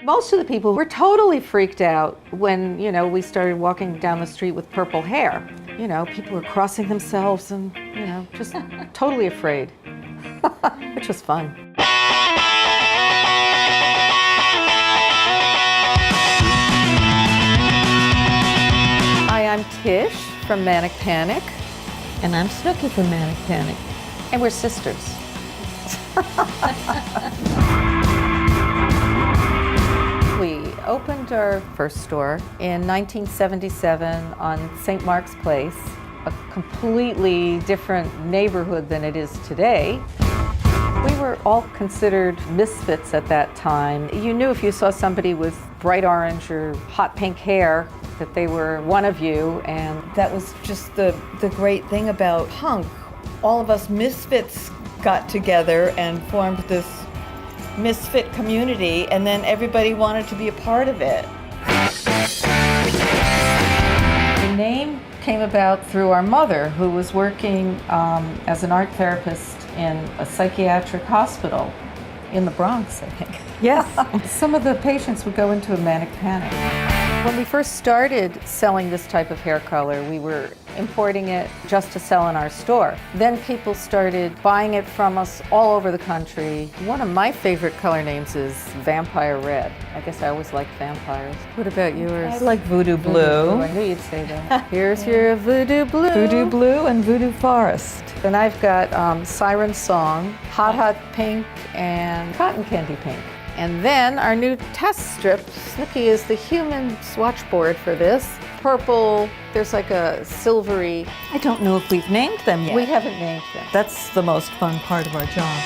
Most of the people were totally freaked out when, we started walking down the street with purple hair. People were crossing themselves and, just totally afraid, which was fun. Hi, I'm Tish from Manic Panic. And I'm Snooky from Manic Panic. And we're sisters. We opened our first store in 1977 on St. Mark's Place, a completely different neighborhood than it is today. We were all considered misfits at that time. You knew if you saw somebody with bright orange or hot pink hair that they were one of you, and that was just the great thing about punk. All of us misfits got together and formed this misfit community, and then everybody wanted to be a part of it. The name came about through our mother, who was working as an art therapist in a psychiatric hospital in the Bronx, I think. Yes. Some of the patients would go into a manic panic. When we first started selling this type of hair color, we were importing it just to sell in our store. Then people started buying it from us all over the country. One of my favorite color names is Vampire Red. I guess I always liked vampires. What about yours? I like Voodoo Blue. I knew you'd say that. Here's your Voodoo Blue. Voodoo Blue and Voodoo Forest. And I've got Siren Song, Hot Hot Pink, and Cotton Candy Pink. And then our new test strip, Snooky is the human swatchboard for this. Purple, there's like a silvery. I don't know if we've named them yet. We haven't named them. That's the most fun part of our job.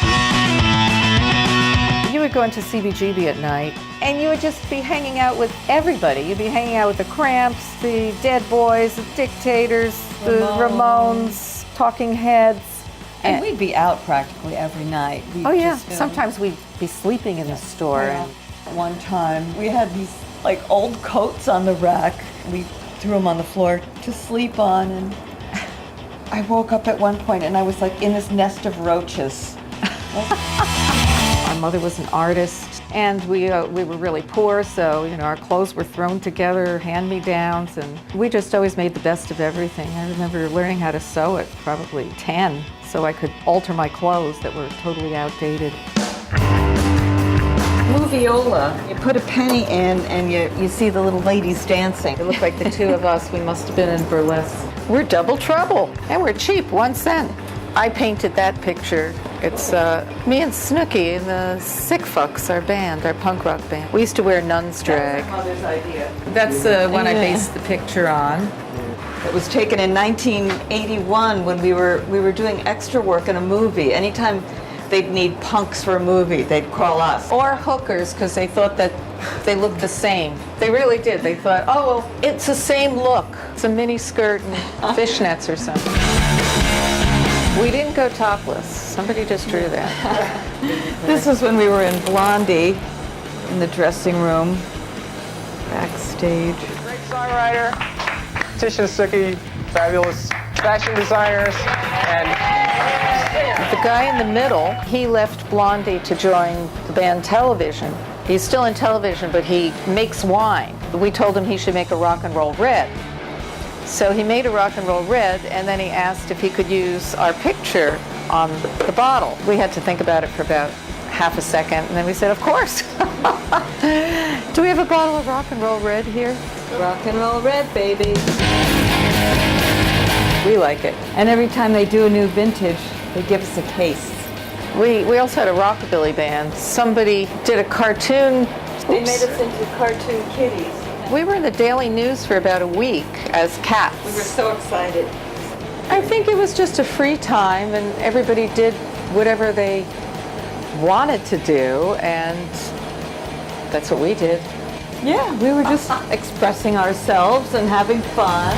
You would go into CBGB at night and you would just be hanging out with everybody. You'd be hanging out with the Cramps, the Dead Boys, the Dictators, the Ramones, Talking Heads. And we'd be out practically every night. Sometimes we'd be sleeping in the store. Yeah. And one time we had these old coats on the rack. We threw them on the floor to sleep on, and I woke up at one point and I was in this nest of roaches. My mother was an artist, and we were really poor, so our clothes were thrown together, hand-me-downs, and we just always made the best of everything. I remember learning how to sew at probably 10, so I could alter my clothes that were totally outdated. Moviola. You put a penny in and you see the little ladies dancing. It looked like the two of us, we must have been in burlesque. We're double trouble, and we're cheap, 1 cent. I painted that picture. It's me and Snooky and the Sick Fucks, our band, our punk rock band. We used to wear nun's drag. That's my mother's idea. That's the one I based the picture on. It was taken in 1981 when we were doing extra work in a movie. Anytime they'd need punks for a movie, they'd call us. Or hookers, because they thought that they looked the same. They really did. They thought, oh, well, it's the same look. It's a mini skirt and fishnets or something. We didn't go topless. Somebody just drew that. This was when we were in Blondie, in the dressing room, backstage. Great songwriter, Tish and Snooky, fabulous fashion designers, and the guy in the middle, he left Blondie to join the band Television. He's still in Television, but he makes wine. We told him he should make a rock and roll red. So he made a rock and roll red, and then he asked if he could use our picture on the bottle. We had to think about it for about half a second, and then we said, of course. Do we have a bottle of rock and roll red here? Rock and roll red, baby. We like it. And every time they do a new vintage, they give us a case. We also had a rockabilly band. Somebody did a cartoon. They made us into cartoon kitties. We were in the Daily News for about a week as cats. We were so excited. I think it was just a free time, and everybody did whatever they wanted to do, and that's what we did. Yeah, we were just expressing ourselves and having fun.